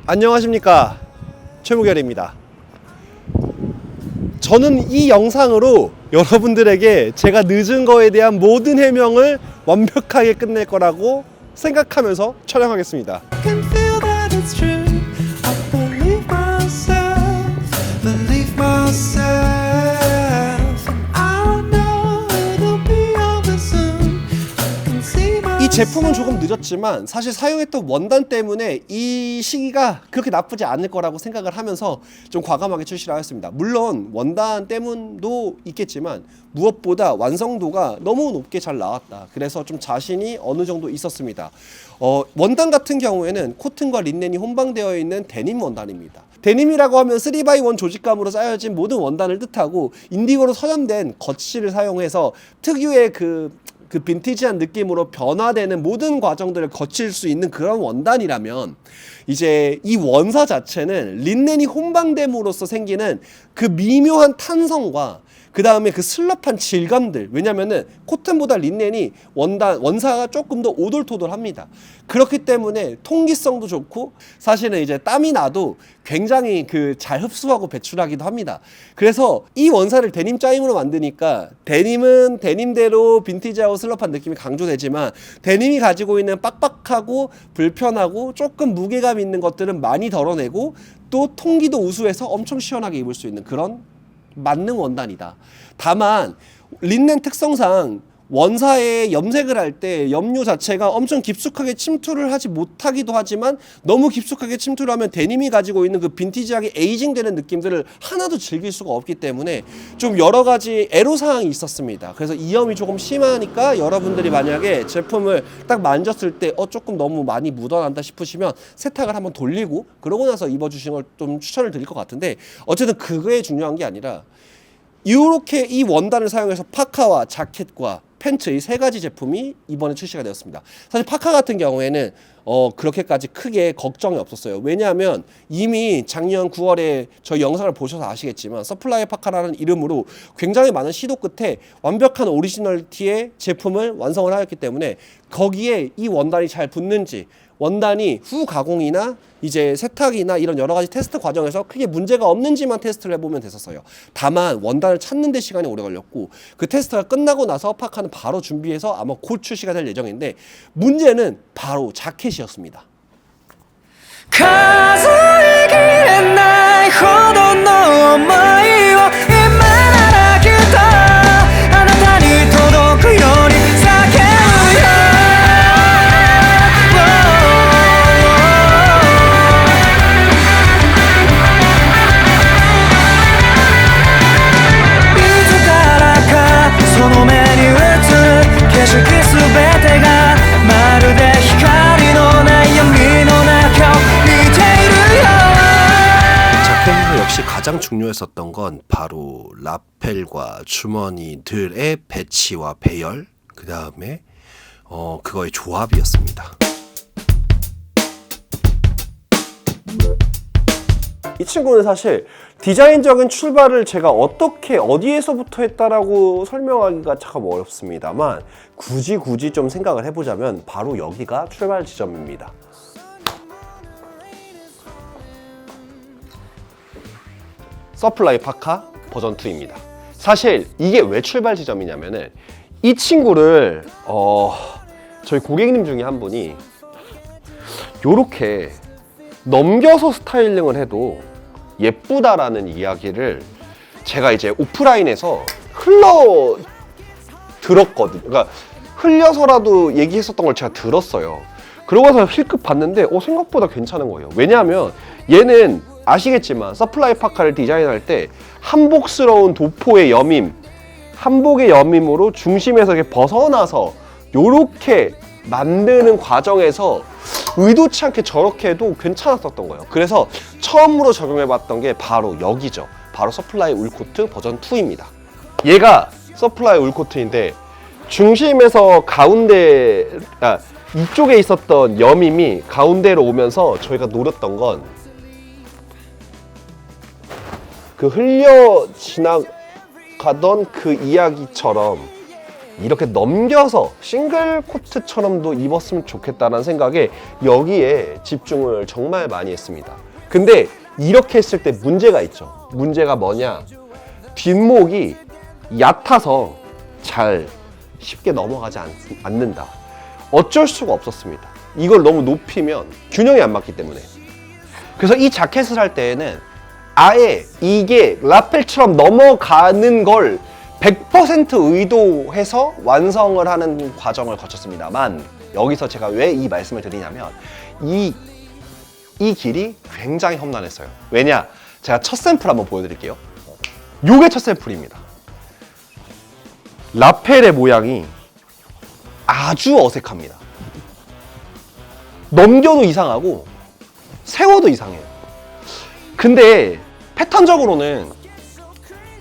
안녕하십니까, 최무결입니다. 저는 이 영상으로 여러분들에게 제가 늦은 거에 대한 모든 해명을 완벽하게 끝낼 거라고 생각하면서 촬영하겠습니다. 이 제품은 조금 늦었지만 사실 사용했던 원단 때문에 이 시기가 그렇게 나쁘지 않을 거라고 생각을 하면서 좀 과감하게 출시를 하였습니다. 물론 원단 때문도 있겠지만 무엇보다 완성도가 너무 높게 잘 나왔다. 그래서 좀 자신이 어느 정도 있었습니다. 원단 같은 경우에는 코튼과 린넨이 혼방되어 있는 데님 원단입니다. 데님이라고 하면 3x1 조직감으로 짜여진 모든 원단을 뜻하고 인디고로 서점된 거치를 사용해서 특유의 그 빈티지한 느낌으로 변화되는 모든 과정들을 거칠 수 있는 그런 원단이라면, 이제 이 원사 자체는 린넨이 혼방됨으로써 생기는 그 미묘한 탄성과 그 다음에 그 슬럽한 질감들, 왜냐면은 코튼보다 린넨이 원사가 조금 더 오돌토돌합니다. 그렇기 때문에 통기성도 좋고 사실은 이제 땀이 나도 굉장히 잘 흡수하고 배출하기도 합니다. 그래서 이 원사를 데님 짜임으로 만드니까 데님은 데님대로 빈티지하고 슬럽한 느낌이 강조되지만 데님이 가지고 있는 빡빡하고 불편하고 조금 무게감 있는 것들은 많이 덜어내고 또 통기도 우수해서 엄청 시원하게 입을 수 있는 그런 만능 원단이다. 다만 린넨 특성상 원사에 염색을 할 때 염료 자체가 엄청 깊숙하게 침투를 하지 못하기도 하지만 너무 깊숙하게 침투를 하면 데님이 가지고 있는 그 빈티지하게 에이징되는 느낌들을 하나도 즐길 수가 없기 때문에 좀 여러 가지 애로사항이 있었습니다. 그래서 이염이 조금 심하니까 여러분들이 만약에 제품을 딱 만졌을 때 조금 너무 많이 묻어난다 싶으시면 세탁을 한번 돌리고 그러고 나서 입어주시는 걸 좀 추천을 드릴 것 같은데, 어쨌든 그게 중요한 게 아니라 이렇게 이 원단을 사용해서 파카와 자켓과 팬츠 이 세 가지 제품이 이번에 출시가 되었습니다. 사실 파카 같은 경우에는 그렇게까지 크게 걱정이 없었어요. 왜냐하면 이미 작년 9월에 저희 영상을 보셔서 아시겠지만 서플라이 파카라는 이름으로 굉장히 많은 시도 끝에 완벽한 오리지널티의 제품을 완성을 하였기 때문에 거기에 이 원단이 잘 붙는지, 원단이 후 가공이나 이제 세탁이나 이런 여러 가지 테스트 과정에서 크게 문제가 없는지만 테스트를 해보면 됐었어요. 다만 원단을 찾는 데 시간이 오래 걸렸고 그 테스트가 끝나고 나서 파카는 바로 준비해서 아마 곧 출시가 될 예정인데, 문제는 바로 자켓이었습니다. 역시 가장 중요했었던 건 바로 라펠과 주머니들의 배치와 배열, 그 다음에 그거의 조합이었습니다. 이 친구는 사실 디자인적인 출발을 제가 어떻게 어디에서부터 했다라고 설명하기가 참 어렵습니다만 굳이 좀 생각을 해보자면 바로 여기가 출발 지점입니다. 서플라이 파카 버전 2입니다. 사실 이게 왜 출발 지점이냐면은 이 친구를 저희 고객님 중에 한 분이 요렇게 넘겨서 스타일링을 해도 예쁘다라는 이야기를 제가 이제 오프라인에서 들었거든요. 그러니까 흘려서라도 얘기했었던 걸 제가 들었어요. 그러고서 힐끗 봤는데 생각보다 괜찮은 거예요. 왜냐하면 얘는 아시겠지만 서플라이 파카를 디자인할 때 한복스러운 도포의 여밈, 한복의 여밈으로 중심에서 이렇게 벗어나서 요렇게 만드는 과정에서 의도치 않게 저렇게 해도 괜찮았었던 거예요. 그래서 처음으로 적용해봤던 게 바로 여기죠. 바로 서플라이 울코트 버전 2입니다. 얘가 서플라이 울코트인데 중심에서 가운데, 이쪽에 있었던 여밈이 가운데로 오면서 저희가 노렸던 건 그 흘려 지나가던 그 이야기처럼 이렇게 넘겨서 싱글 코트처럼도 입었으면 좋겠다는 생각에 여기에 집중을 정말 많이 했습니다. 근데 이렇게 했을 때 문제가 있죠. 문제가 뭐냐? 뒷목이 얕아서 잘 쉽게 넘어가지 않는다. 어쩔 수가 없었습니다. 이걸 너무 높이면 균형이 안 맞기 때문에. 그래서 이 자켓을 할 때에는 아예 이게 라펠처럼 넘어가는 걸 100% 의도해서 완성을 하는 과정을 거쳤습니다만, 여기서 제가 왜 이 말씀을 드리냐면 이 길이 굉장히 험난했어요. 왜냐? 제가 첫 샘플 한번 보여드릴게요. 요게 첫 샘플입니다. 라펠의 모양이 아주 어색합니다. 넘겨도 이상하고 세워도 이상해요. 근데 패턴적으로는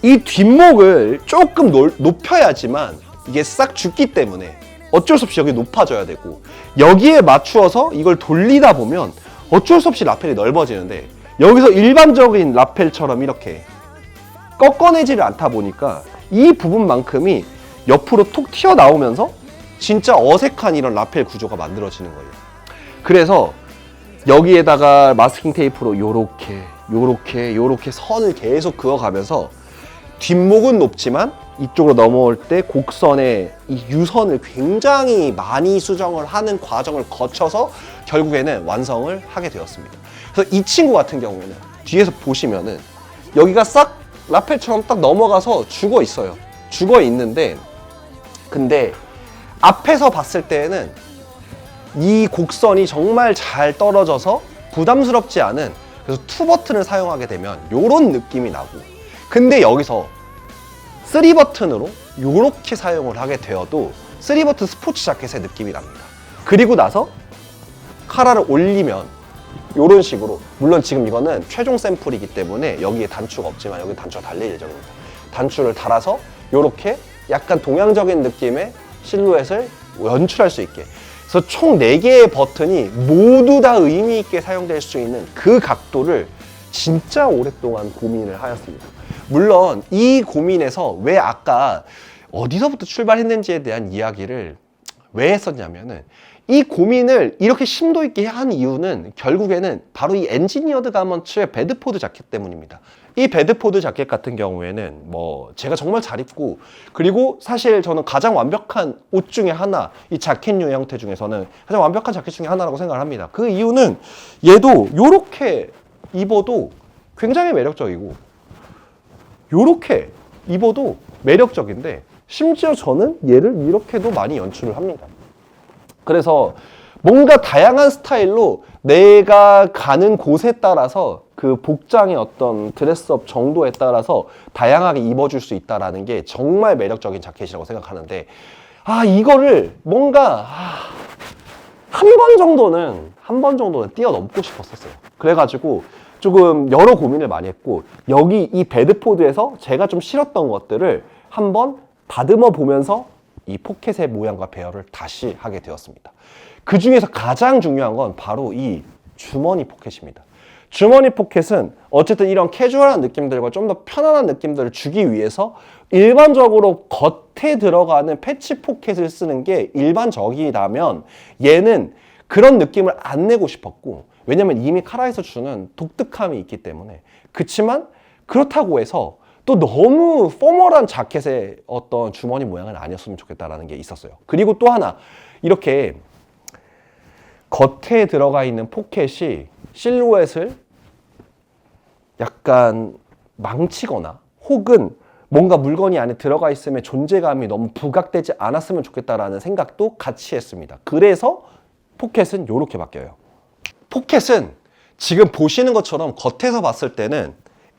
이 뒷목을 조금 높여야지만 이게 싹 죽기 때문에 어쩔 수 없이 여기 높아져야 되고, 여기에 맞추어서 이걸 돌리다 보면 어쩔 수 없이 라펠이 넓어지는데, 여기서 일반적인 라펠처럼 이렇게 꺾어내지를 않다 보니까 이 부분만큼이 옆으로 톡 튀어나오면서 진짜 어색한 이런 라펠 구조가 만들어지는 거예요. 그래서 여기에다가 마스킹 테이프로 요렇게 선을 계속 그어가면서 뒷목은 높지만 이쪽으로 넘어올 때 곡선의 이 유선을 굉장히 많이 수정을 하는 과정을 거쳐서 결국에는 완성을 하게 되었습니다. 그래서 이 친구 같은 경우에는 뒤에서 보시면은 여기가 싹 라펠처럼 딱 넘어가서 죽어 있어요. 죽어 있는데, 근데 앞에서 봤을 때에는 이 곡선이 정말 잘 떨어져서 부담스럽지 않은, 그래서 투 버튼을 사용하게 되면 이런 느낌이 나고, 근데 여기서 3버튼으로 이렇게 사용을 하게 되어도 3버튼 스포츠 자켓의 느낌이 납니다. 그리고 나서 카라를 올리면 이런 식으로, 물론 지금 이거는 최종 샘플이기 때문에 여기에 단추가 없지만 여기 단추가 달릴 예정입니다. 단추를 달아서 이렇게 약간 동양적인 느낌의 실루엣을 연출할 수 있게, 그래서 총 4개의 버튼이 모두 다 의미 있게 사용될 수 있는 그 각도를 진짜 오랫동안 고민을 하였습니다. 물론 이 고민에서 왜 아까 어디서부터 출발했는지에 대한 이야기를 왜 했었냐면은, 이 고민을 이렇게 심도 있게 한 이유는 결국에는 바로 이 엔지니어드 가먼츠의 베드포드 자켓 때문입니다. 이 베드포드 자켓 같은 경우에는 뭐 제가 정말 잘 입고, 그리고 사실 저는 가장 완벽한 옷 중에 하나, 이 자켓류 형태 중에서는 가장 완벽한 자켓 중에 하나라고 생각을 합니다. 그 이유는 얘도 요렇게 입어도 굉장히 매력적이고 요렇게 입어도 매력적인데, 심지어 저는 얘를 이렇게도 많이 연출을 합니다. 그래서 뭔가 다양한 스타일로 내가 가는 곳에 따라서 그 복장의 어떤 드레스업 정도에 따라서 다양하게 입어줄 수 있다는 게 정말 매력적인 자켓이라고 생각하는데, 이거를 뭔가 한 번 정도는 뛰어넘고 싶었었어요. 그래가지고 조금 여러 고민을 많이 했고, 여기 이 베드포드에서 제가 좀 싫었던 것들을 한번 다듬어 보면서 이 포켓의 모양과 배열을 다시 하게 되었습니다. 그 중에서 가장 중요한 건 바로 이 주머니 포켓입니다. 주머니 포켓은 어쨌든 이런 캐주얼한 느낌들과 좀 더 편안한 느낌들을 주기 위해서 일반적으로 겉에 들어가는 패치 포켓을 쓰는 게 일반적이라면, 얘는 그런 느낌을 안 내고 싶었고, 왜냐면 이미 카라에서 주는 독특함이 있기 때문에. 그치만 그렇다고 해서 또 너무 포멀한 자켓의 어떤 주머니 모양은 아니었으면 좋겠다라는 게 있었어요. 그리고 또 하나, 이렇게 겉에 들어가 있는 포켓이 실루엣을 약간 망치거나 혹은 뭔가 물건이 안에 들어가 있으면 존재감이 너무 부각되지 않았으면 좋겠다라는 생각도 같이 했습니다. 그래서 포켓은 이렇게 바뀌어요. 포켓은 지금 보시는 것처럼 겉에서 봤을 때는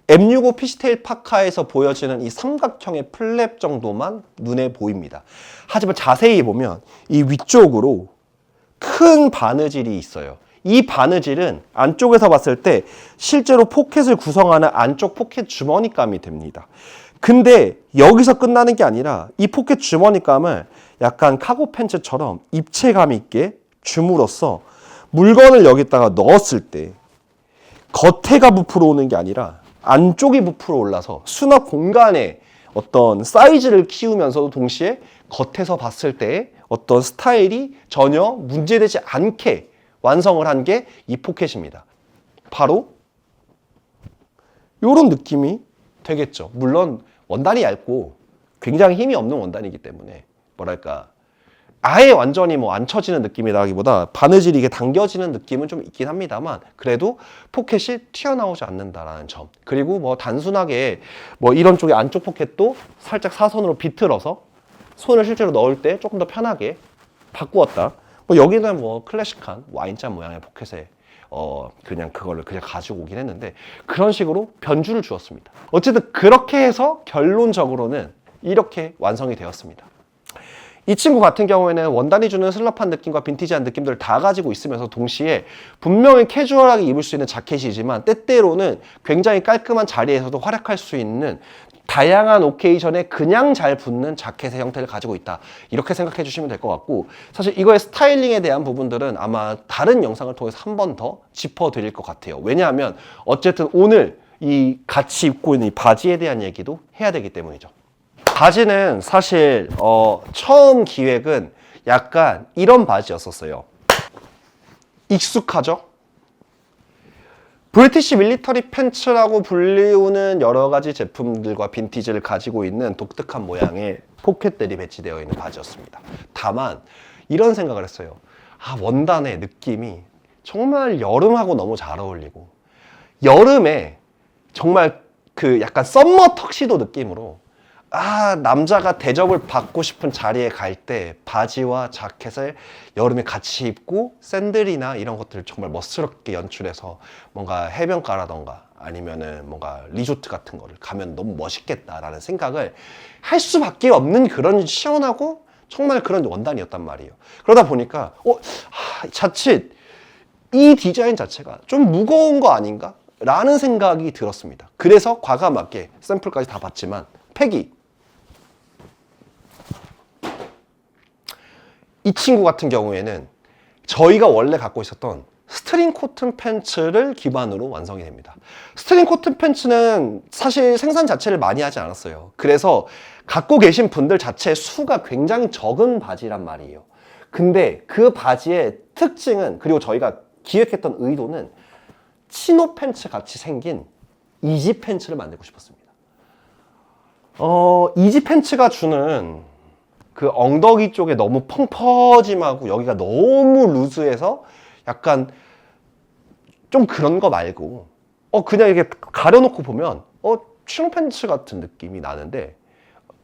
M65 피시테일 파카에서 보여지는 이 삼각형의 플랩 정도만 눈에 보입니다. 하지만 자세히 보면 이 위쪽으로 큰 바느질이 있어요. 이 바느질은 안쪽에서 봤을 때 실제로 포켓을 구성하는 안쪽 포켓 주머니감이 됩니다. 근데 여기서 끝나는 게 아니라 이 포켓 주머니감을 약간 카고 팬츠처럼 입체감 있게 줌으로써 물건을 여기다가 넣었을 때 겉에가 부풀어 오는 게 아니라 안쪽이 부풀어 올라서 수납 공간의 어떤 사이즈를 키우면서도 동시에 겉에서 봤을 때 어떤 스타일이 전혀 문제되지 않게 완성을 한 게 이 포켓입니다. 바로 이런 느낌이 되겠죠. 물론 원단이 얇고 굉장히 힘이 없는 원단이기 때문에 뭐랄까 아예 완전히 뭐 안 쳐지는 느낌이라기보다 바느질이 이게 당겨지는 느낌은 좀 있긴 합니다만 그래도 포켓이 튀어나오지 않는다라는 점. 그리고 뭐 단순하게 뭐 이런 쪽에 안쪽 포켓도 살짝 사선으로 비틀어서 손을 실제로 넣을 때 조금 더 편하게 바꾸었다. 뭐 여기는 뭐 클래식한 와인잔 모양의 포켓에 그냥 그거를 그냥 가지고 오긴 했는데 그런 식으로 변주를 주었습니다. 어쨌든 그렇게 해서 결론적으로는 이렇게 완성이 되었습니다. 이 친구 같은 경우에는 원단이 주는 슬럽한 느낌과 빈티지한 느낌들을 다 가지고 있으면서 동시에 분명히 캐주얼하게 입을 수 있는 자켓이지만 때때로는 굉장히 깔끔한 자리에서도 활약할 수 있는 다양한 오케이션에 그냥 잘 붙는 자켓의 형태를 가지고 있다. 이렇게 생각해 주시면 될 것 같고 사실 이거의 스타일링에 대한 부분들은 아마 다른 영상을 통해서 한 번 더 짚어드릴 것 같아요. 왜냐하면 어쨌든 오늘 이 같이 입고 있는 이 바지에 대한 얘기도 해야 되기 때문이죠. 바지는 사실 처음 기획은 약간 이런 바지였었어요. 익숙하죠? 브리티시 밀리터리 팬츠라고 불리우는 여러 가지 제품들과 빈티지를 가지고 있는 독특한 모양의 포켓들이 배치되어 있는 바지였습니다. 다만 이런 생각을 했어요. 원단의 느낌이 정말 여름하고 너무 잘 어울리고 여름에 정말 그 약간 썸머 턱시도 느낌으로 남자가 대접을 받고 싶은 자리에 갈 때 바지와 자켓을 여름에 같이 입고 샌들이나 이런 것들을 정말 멋스럽게 연출해서 뭔가 해변가라던가 아니면은 뭔가 리조트 같은 거를 가면 너무 멋있겠다라는 생각을 할 수밖에 없는 그런 시원하고 정말 그런 원단이었단 말이에요. 그러다 보니까 자칫 이 디자인 자체가 좀 무거운 거 아닌가? 라는 생각이 들었습니다. 그래서 과감하게 샘플까지 다 봤지만 팩이 이 친구 같은 경우에는 저희가 원래 갖고 있었던 스트링 코튼 팬츠를 기반으로 완성이 됩니다. 스트링 코튼 팬츠는 사실 생산 자체를 많이 하지 않았어요. 그래서 갖고 계신 분들 자체의 수가 굉장히 적은 바지란 말이에요. 근데 그 바지의 특징은 그리고 저희가 기획했던 의도는 치노 팬츠 같이 생긴 이지 팬츠를 만들고 싶었습니다. 이지 팬츠가 주는 그 엉덩이 쪽에 너무 펑퍼짐하고 여기가 너무 루즈해서 약간 좀 그런 거 말고 그냥 이렇게 가려놓고 보면 치노 팬츠 같은 느낌이 나는데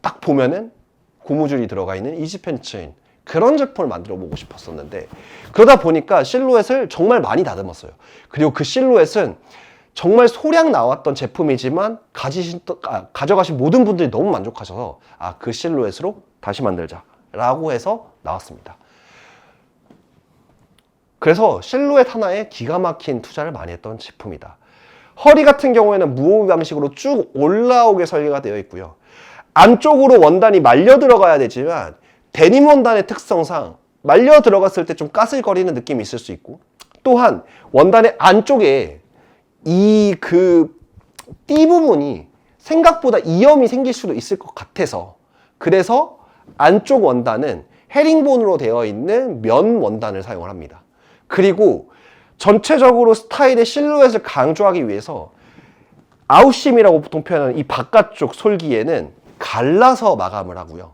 딱 보면은 고무줄이 들어가 있는 이지 팬츠인 그런 제품을 만들어 보고 싶었었는데 그러다 보니까 실루엣을 정말 많이 다듬었어요. 그리고 그 실루엣은 정말 소량 나왔던 제품이지만 가져가신 모든 분들이 너무 만족하셔서 그 실루엣으로 다시 만들자 라고 해서 나왔습니다. 그래서 실루엣 하나에 기가 막힌 투자를 많이 했던 제품이다. 허리 같은 경우에는 무호흡 방식으로 쭉 올라오게 설계가 되어 있고요. 안쪽으로 원단이 말려 들어가야 되지만 데님 원단의 특성상 말려 들어갔을 때 좀 까슬거리는 느낌이 있을 수 있고 또한 원단의 안쪽에 이 띠 부분이 생각보다 이염이 생길 수도 있을 것 같아서 그래서 안쪽 원단은 헤링본으로 되어 있는 면 원단을 사용을 합니다. 그리고 전체적으로 스타일의 실루엣을 강조하기 위해서 아웃심이라고 보통 표현하는 이 바깥쪽 솔기에는 갈라서 마감을 하고요.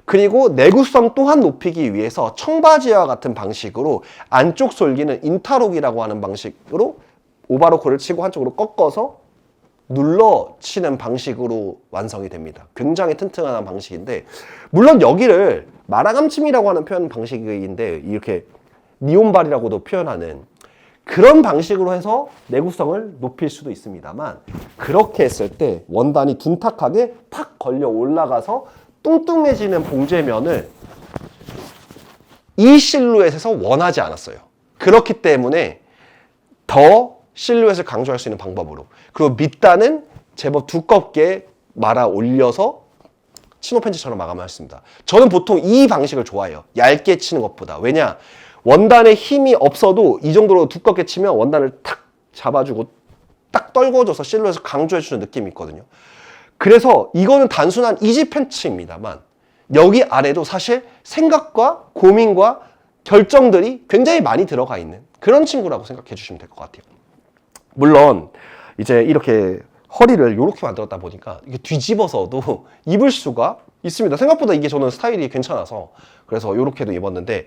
그리고 내구성 또한 높이기 위해서 청바지와 같은 방식으로 안쪽 솔기는 인타록이라고 하는 방식으로 오바로코를 치고 한쪽으로 꺾어서 눌러 치는 방식으로 완성이 됩니다. 굉장히 튼튼한 방식인데 물론 여기를 마라감침이라고 하는 표현 방식인데 이렇게 니온발이라고도 표현하는 그런 방식으로 해서 내구성을 높일 수도 있습니다만 그렇게 했을 때 원단이 둔탁하게 팍 걸려 올라가서 뚱뚱해지는 봉제면을 이 실루엣에서 원하지 않았어요. 그렇기 때문에 더 실루엣을 강조할 수 있는 방법으로 그리고 밑단은 제법 두껍게 말아 올려서 치노 팬츠처럼 마감을 했습니다. 저는 보통 이 방식을 좋아해요. 얇게 치는 것보다. 왜냐? 원단에 힘이 없어도 이 정도로 두껍게 치면 원단을 탁 잡아주고 딱 떨궈줘서 실루엣을 강조해주는 느낌이 있거든요. 그래서 이거는 단순한 이지 팬츠입니다만 여기 아래도 사실 생각과 고민과 결정들이 굉장히 많이 들어가 있는 그런 친구라고 생각해 주시면 될 것 같아요. 물론 이제 이렇게 허리를 이렇게 만들었다 보니까 이게 뒤집어서도 입을 수가 있습니다. 생각보다 이게 저는 스타일이 괜찮아서 그래서 이렇게도 입었는데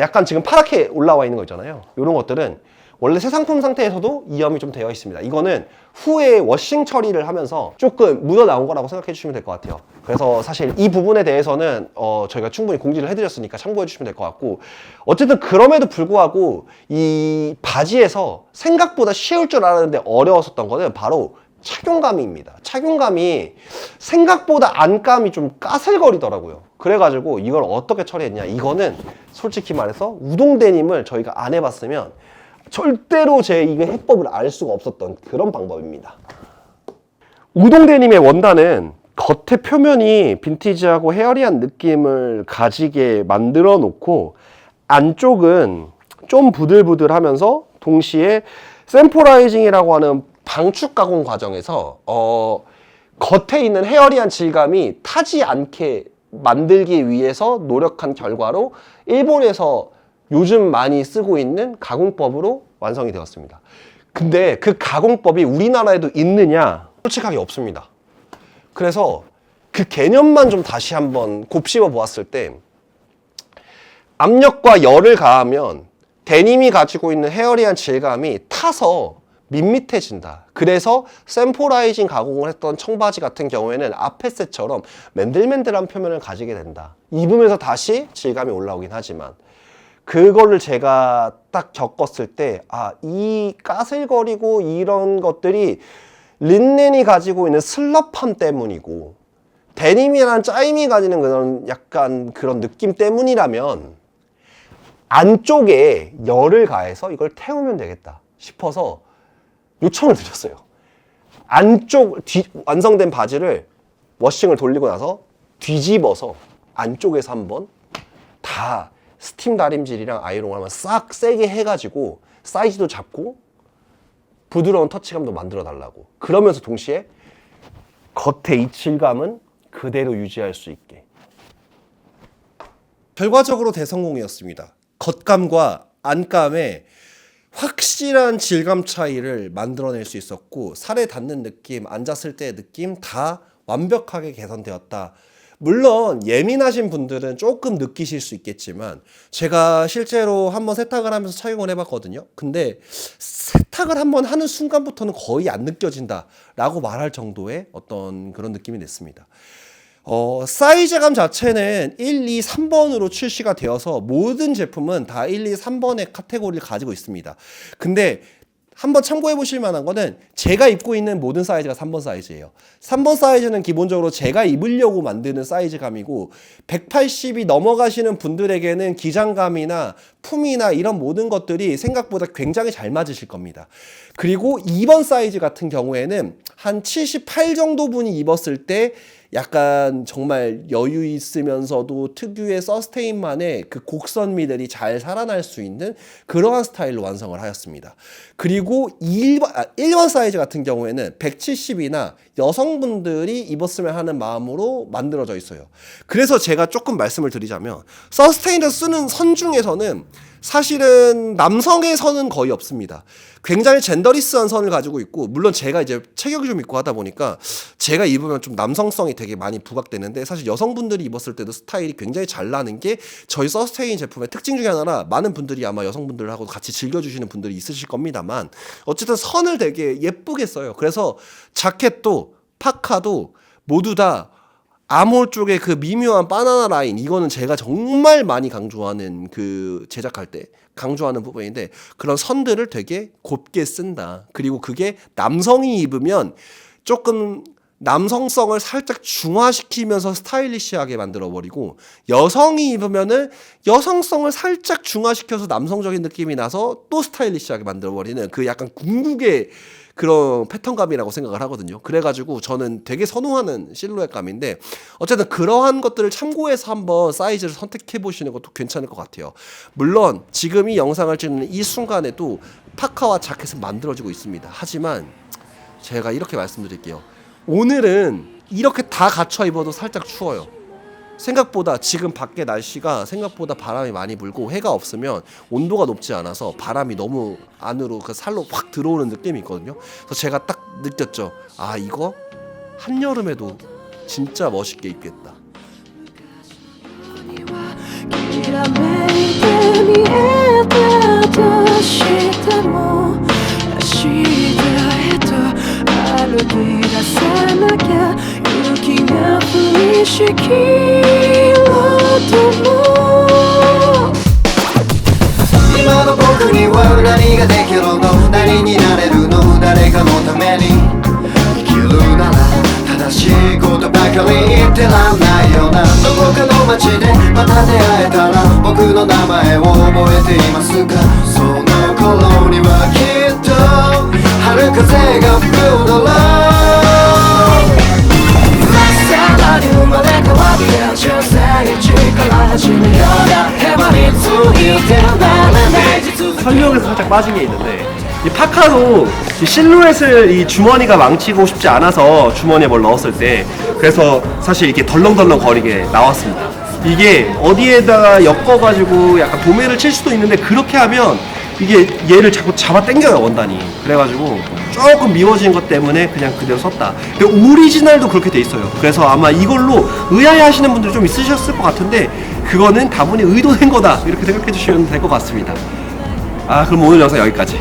약간 지금 파랗게 올라와 있는 거 있잖아요. 이런 것들은 원래 새 상품 상태에서도 이염이 좀 되어 있습니다. 이거는 후에 워싱 처리를 하면서 조금 묻어 나온 거라고 생각해 주시면 될 것 같아요. 그래서 사실 이 부분에 대해서는 저희가 충분히 공지를 해드렸으니까 참고해 주시면 될 것 같고, 어쨌든 그럼에도 불구하고 이 바지에서 생각보다 쉬울 줄 알았는데 어려웠었던 거는 바로 착용감입니다. 착용감이 생각보다 안감이 좀 까슬거리더라고요. 그래가지고 이걸 어떻게 처리했냐, 이거는 솔직히 말해서 우동 데님을 저희가 안 해봤으면 절대로 제 이게 해법을 알 수가 없었던 그런 방법입니다. 우동 데님의 원단은 겉의 표면이 빈티지하고 헤어리한 느낌을 가지게 만들어 놓고 안쪽은 좀 부들부들하면서 동시에 샘포라이징이라고 하는 방축 가공 과정에서 겉에 있는 헤어리한 질감이 타지 않게 만들기 위해서 노력한 결과로 일본에서 요즘 많이 쓰고 있는 가공법으로 완성이 되었습니다. 근데 그 가공법이 우리나라에도 있느냐? 솔직하게 없습니다. 그래서 그 개념만 좀 다시 한번 곱씹어 보았을 때, 압력과 열을 가하면 데님이 가지고 있는 헤어리한 질감이 타서 밋밋해진다. 그래서 샘포라이징 가공을 했던 청바지 같은 경우에는 아페셋처럼 맨들맨들한 표면을 가지게 된다. 입으면서 다시 질감이 올라오긴 하지만, 그거를 제가 딱 겪었을 때, 이 까슬거리고 이런 것들이 린넨이 가지고 있는 슬럽함 때문이고 데님이란 짜임이 가지는 그런 약간 그런 느낌 때문이라면 안쪽에 열을 가해서 이걸 태우면 되겠다 싶어서 요청을 드렸어요. 안쪽 완성된 바지를 워싱을 돌리고 나서 뒤집어서 안쪽에서 한번 다 스팀 다림질이랑 아이롱을 한번 싹 세게 해가지고 사이즈도 잡고 부드러운 터치감도 만들어 달라고. 그러면서 동시에 겉에 이 질감은 그대로 유지할 수 있게. 결과적으로 대성공이었습니다. 겉감과 안감의 확실한 질감 차이를 만들어낼 수 있었고, 살에 닿는 느낌, 앉았을 때의 느낌 다 완벽하게 개선되었다. 물론 예민하신 분들은 조금 느끼실 수 있겠지만, 제가 실제로 한번 세탁을 하면서 착용을 해봤거든요. 근데 세탁을 한번 하는 순간부터는 거의 안 느껴진다 라고 말할 정도의 어떤 그런 느낌이 냈습니다. 사이즈감 자체는 1, 2, 3번으로 출시가 되어서 모든 제품은 다 1, 2, 3번의 카테고리를 가지고 있습니다. 근데 한번 참고해 보실 만한 거는 제가 입고 있는 모든 사이즈가 3번 사이즈예요. 3번 사이즈는 기본적으로 제가 입으려고 만드는 사이즈감이고, 180이 넘어가시는 분들에게는 기장감이나 품이나 이런 모든 것들이 생각보다 굉장히 잘 맞으실 겁니다. 그리고 2번 사이즈 같은 경우에는 한 78 정도 분이 입었을 때 약간 정말 여유 있으면서도 특유의 서스테인만의 그 곡선미들이 잘 살아날 수 있는 그러한 스타일로 완성을 하였습니다. 그리고 1번 사이즈 같은 경우에는 170이나 여성분들이 입었으면 하는 마음으로 만들어져 있어요. 그래서 제가 조금 말씀을 드리자면, 서스테인을 쓰는 선 중에서는 사실은 남성의 선은 거의 없습니다. 굉장히 젠더리스한 선을 가지고 있고, 물론 제가 이제 체격이 좀 있고 하다 보니까 제가 입으면 좀 남성성이 되게 많이 부각되는데, 사실 여성분들이 입었을 때도 스타일이 굉장히 잘 나는 게 저희 서스테인 제품의 특징 중에 하나라, 많은 분들이 아마 여성분들하고 같이 즐겨주시는 분들이 있으실 겁니다만, 어쨌든 선을 되게 예쁘게 써요. 그래서 자켓도 파카도 모두 다 암홀 쪽에 그 미묘한 바나나 라인, 이거는 제가 정말 많이 강조하는, 그 제작할 때 강조하는 부분인데, 그런 선들을 되게 곱게 쓴다. 그리고 그게 남성이 입으면 조금 남성성을 살짝 중화시키면서 스타일리시하게 만들어버리고, 여성이 입으면은 여성성을 살짝 중화시켜서 남성적인 느낌이 나서 또 스타일리시하게 만들어버리는 그 약간 궁극의 그런 패턴감이라고 생각을 하거든요. 그래가지고 저는 되게 선호하는 실루엣감인데, 어쨌든 그러한 것들을 참고해서 한번 사이즈를 선택해 보시는 것도 괜찮을 것 같아요. 물론 지금 이 영상을 찍는 이 순간에도 파카와 자켓은 만들어지고 있습니다. 하지만 제가 이렇게 말씀드릴게요. 오늘은 이렇게 다 갖춰 입어도 살짝 추워요. 생각보다 지금 밖에 날씨가 생각보다 바람이 많이 불고 해가 없으면 온도가 높지 않아서 바람이 너무 안으로 그 살로 확 들어오는 느낌이 있거든요. 그래서 제가 딱 느꼈죠. 아, 이거 한여름에도 진짜 멋있게 입겠다. きらめいて見えたとしても明日へと歩き出さなきゃ雪が降りしきろうとも今の僕には何ができるの何になれるの誰かのために生きるなら正しいことばかり言ってらんないよなどこかの街でまた出会えたら僕の名前を覚えていますかその頃にはきっと春風が吹くだろうさらに生まれ変わって人生一から始めようがヘマについてならない설명에서 살짝 빠진 게 있는데 이 파카도 이 실루엣을 이 주머니가 망치고 싶지 않아서 주머니에 뭘 넣었을 때 그래서 사실 이렇게 덜렁덜렁 거리게 나왔습니다. 이게 어디에다가 엮어가지고 약간 도매를 칠 수도 있는데 그렇게 하면 이게 얘를 자꾸 잡아 당겨요 원단이. 그래가지고 조금 미워진 것 때문에 그냥 그대로 썼다. 근데 오리지널도 그렇게 돼 있어요. 그래서 아마 이걸로 의아해 하시는 분들 좀 있으셨을 것 같은데 그거는 다분히 의도된 거다 이렇게 생각해 주시면 될 것 같습니다. 아, 그럼 오늘 영상 여기까지.